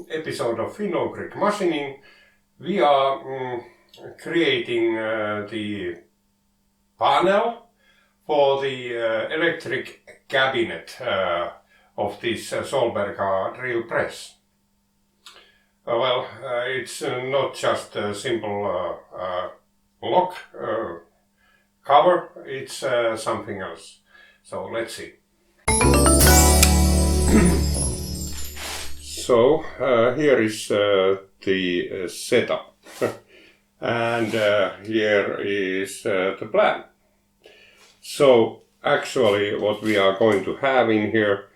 episode of FUM0089 Machining. We are creating the panel for the electric cabinet of this Solberga drill press. It's not just a simple lock cover, it's something else. So let's see. So here is the setup and here is the plan. So actually what we are going to have in here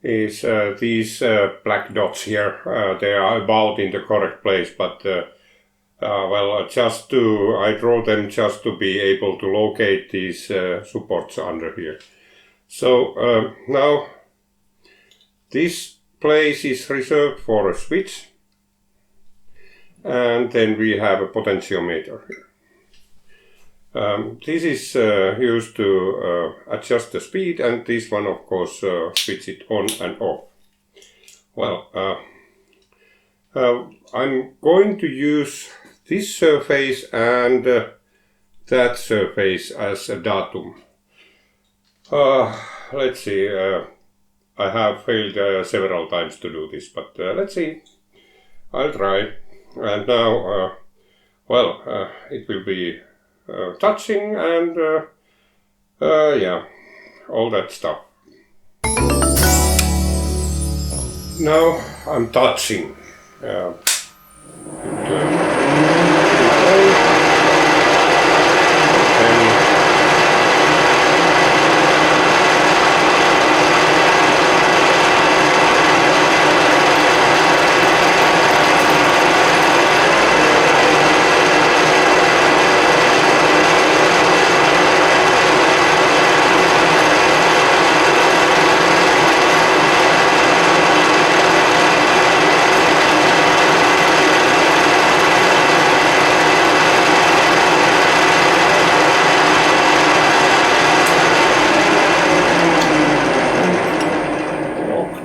is these black dots here. They are about in the correct place, but I draw them just to be able to locate these supports under here. So now this place is reserved for a switch, and then we have a potentiometer here. This is used to adjust the speed, and this one of course switch it on and off. I'm going to use this surface and that surface as a datum. Let's see, I have failed several times to do this, but let's see, I'll try. And now, it will be touching and yeah, all that stuff. Now I'm touching.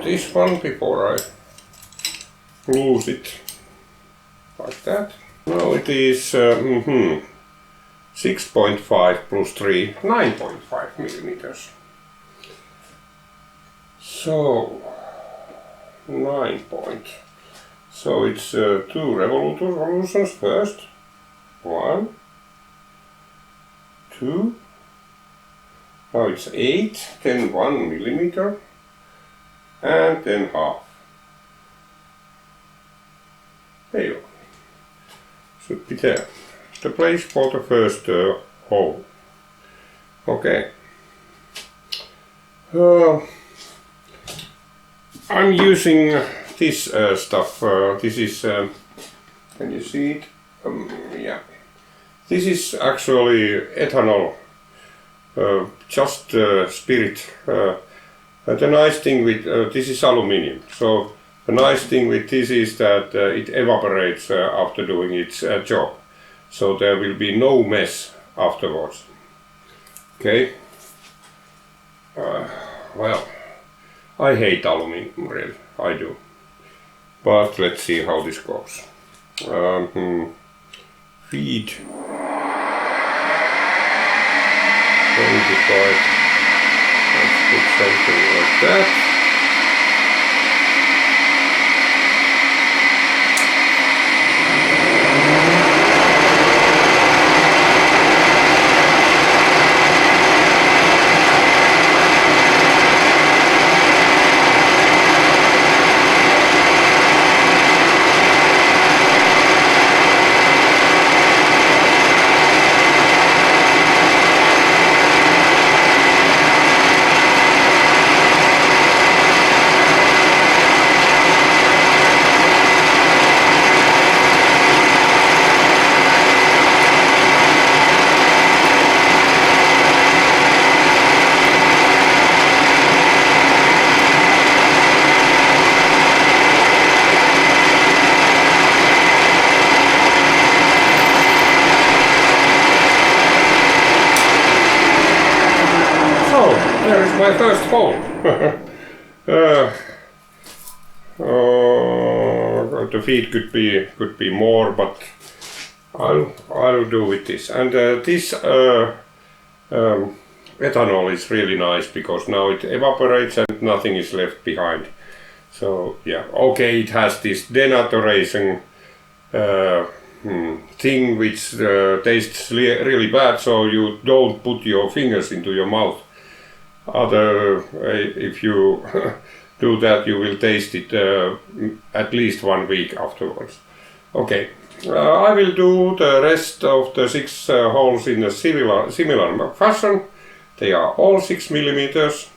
This one before I lose it, like that. Now it is 6.5 plus 3, 9.5 millimeters. So 9 point. So it's 2 revolutions first. 1, 2. Now it's 8, then 1 millimeter. And then half. There you go. Should be there. The place for the first hole. Okay. I'm using this stuff. This is, can you see it? Yeah. This is actually ethanol, just spirit. The nice thing with this is aluminium, so the nice thing with this is that it evaporates after doing its job, so there will be no mess afterwards. Okay. I hate aluminium, really, I do. But let's see how this goes. Feed 25. Let's put something like that. There is my first hole. the feed could be more, but I'll do with this. And this ethanol is really nice because now it evaporates and nothing is left behind. So yeah, okay, it has this denaturation thing which tastes really bad, so you don't put your fingers into your mouth. If you do that, you will taste it at least 1 week afterwards. Okay, I will do the rest of the 6 holes in a similar fashion. They are all 6 millimeters.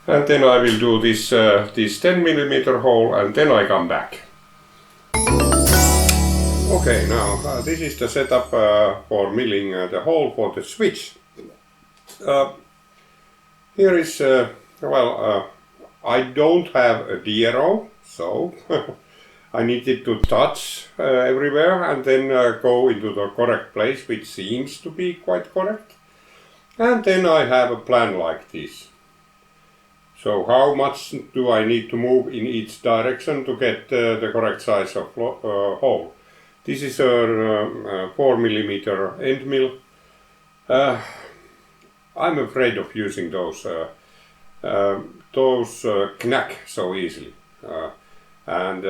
And then I will do this 10 millimeter hole, and then I come back. Okay, now this is the setup for milling the hole for the switch. Here is, I don't have a DRO, so I needed to touch everywhere and then go into the correct place, which seems to be quite correct. And then I have a plan like this. So how much do I need to move in each direction to get the correct size of hole? This is a 4 millimeter end mill. I'm afraid of using those knack so easily. And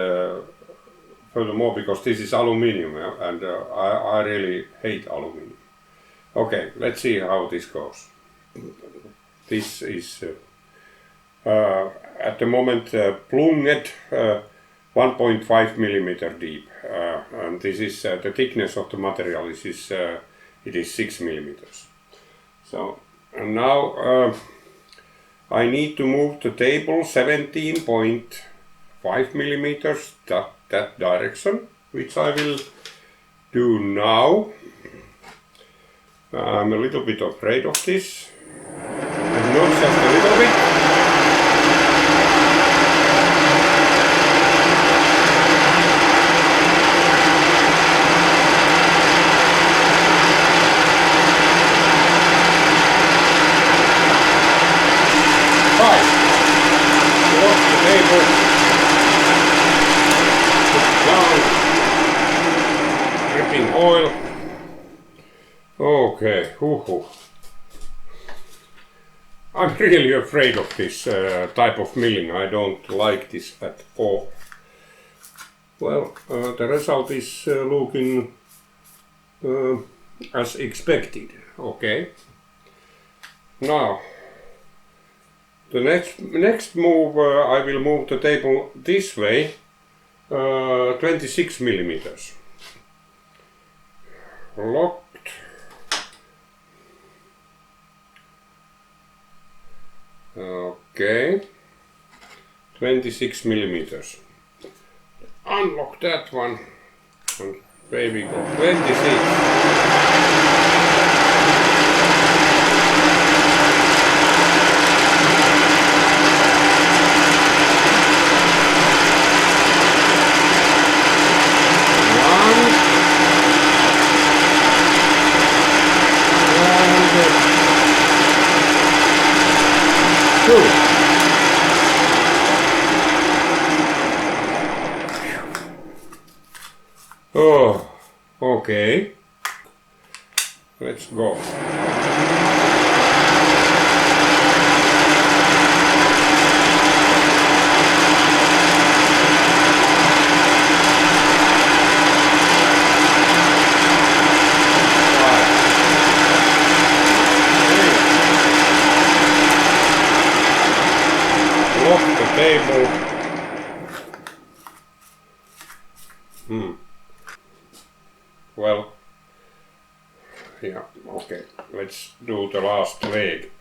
furthermore, because this is aluminium, and I really hate aluminium. Okay, let's see how this goes. This is at the moment plunged 1.5 millimeter deep, and this is the thickness of the material. It is 6 millimeters. So and now I need to move the table 17.5 millimeters that direction, which I will do now. I'm a little bit afraid of this, and not just a little bit. Dripping oil. Okay, I'm really afraid of this type of milling. I don't like this at all. Well, the result is looking as expected. Okay. Now, the next move, I will move the table this way, 26 millimeters. Locked. Okay. 26 millimeters. Unlock that one. And baby go 26. Oh, okay. Let's go. Lock the table. Well, yeah, okay, let's do the last leg.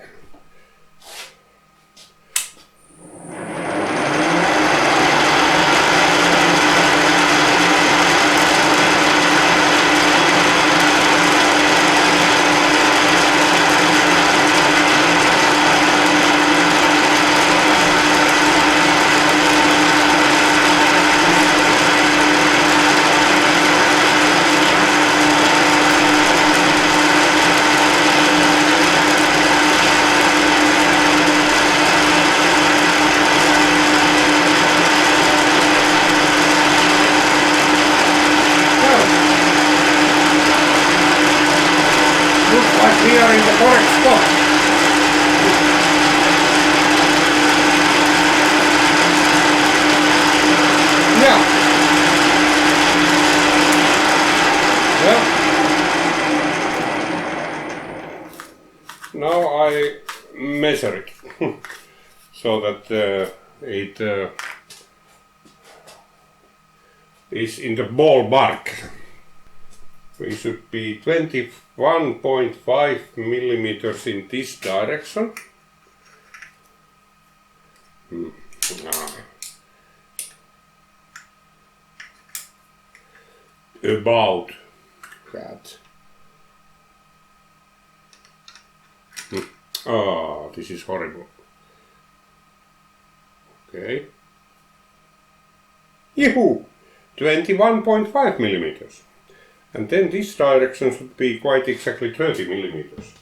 correct spot. Yeah. Well, now I measure it so that it is in the ballpark. We should be 21.5 millimeters in this direction. About that. Ah, this is horrible. Okay. Yahoo! 21.5 millimeters. And then this direction should be quite exactly 30 millimeters.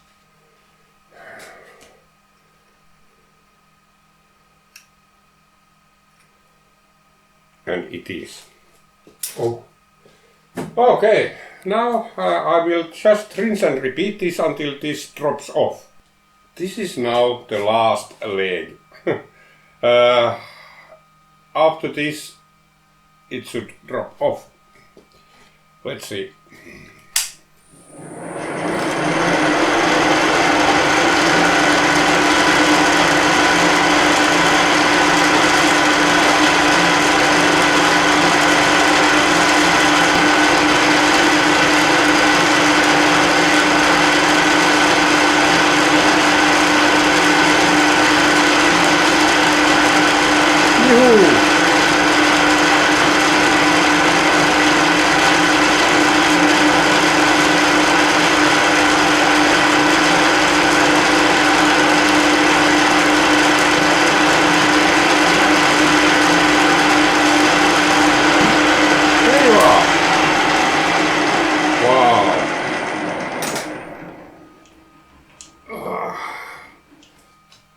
And it is. Oh. Okay, now I will just rinse and repeat this until this drops off. This is now the last leg. After this, it should drop off. Let's see.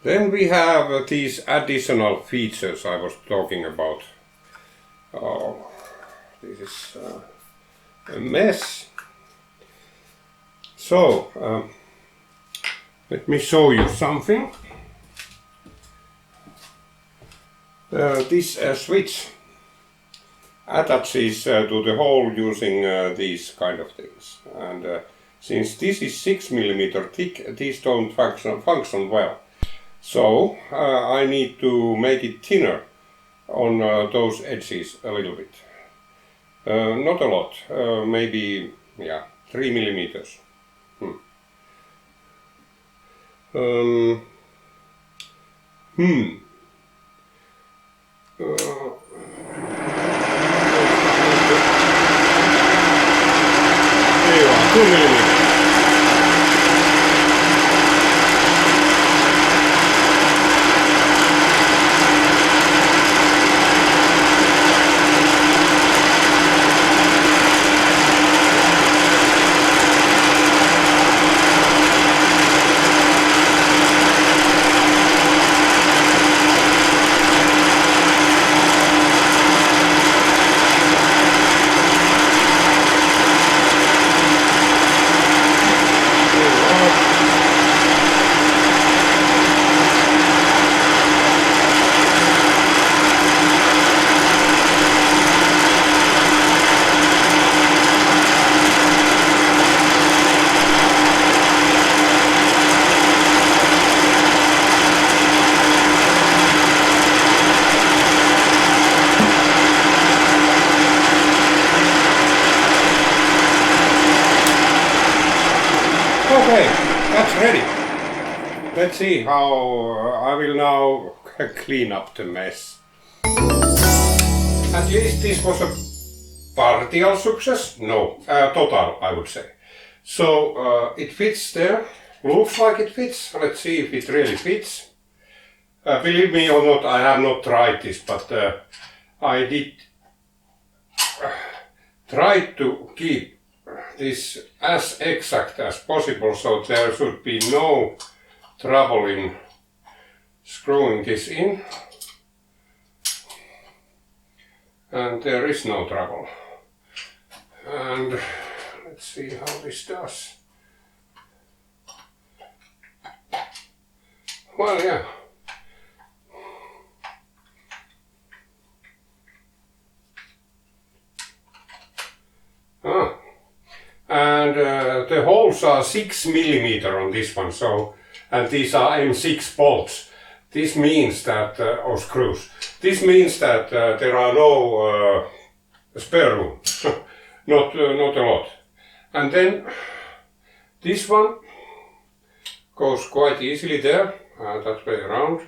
Then we have these additional features I was talking about. Oh, this is a mess. So, let me show you something. This switch attaches to the hole using these kind of things. And since this is 6 mm thick, these don't function well. So I need to make it thinner on those edges a little bit. Not a lot, maybe 3 millimeters. There you are, 2 millimeters. Okay, that's ready. Let's see how I will now clean up the mess. At least this was a partial success. No, total, I would say. So it fits there. Looks like it fits. Let's see if it really fits. Believe me or not, I have not tried this, but I did try to keep this as exact as possible, so there should be no trouble in screwing this in. And there is no trouble. And let's see how this does. well, yeah. And the holes are 6 millimeter on this one, so, and these are M6 bolts. This means that, or screws, this means that there are no spare room, not a lot. And then this one goes quite easily there, that way around,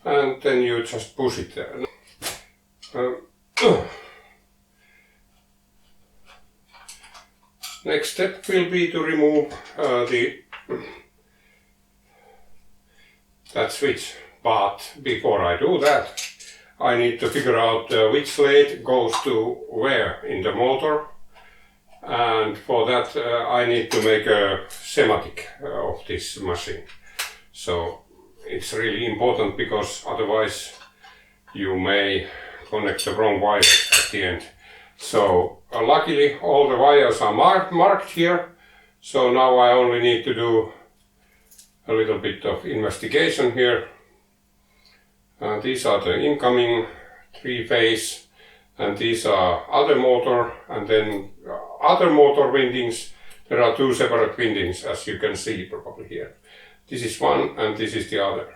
and then you just push it there. Next step will be to remove that switch, but before I do that, I need to figure out which blade goes to where in the motor, and for that I need to make a schematic of this machine. So it's really important, because otherwise you may connect the wrong wire at the end. So luckily all the wires are marked here, so now I only need to do a little bit of investigation here. These are the incoming 3-phase, and these are other motor, and then other motor windings. There are 2 separate windings, as you can see probably here. This is one and this is the other,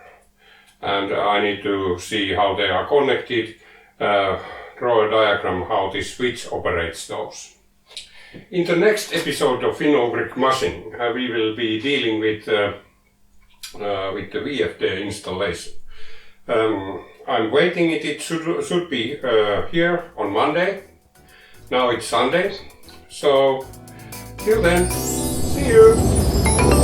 and I need to see how they are connected, draw a diagram how this switch operates those. In the next episode of FUM0089 Machining, we will be dealing with the VFD installation. I'm waiting it should be here on Monday. Now it's Sunday, so till then, see you!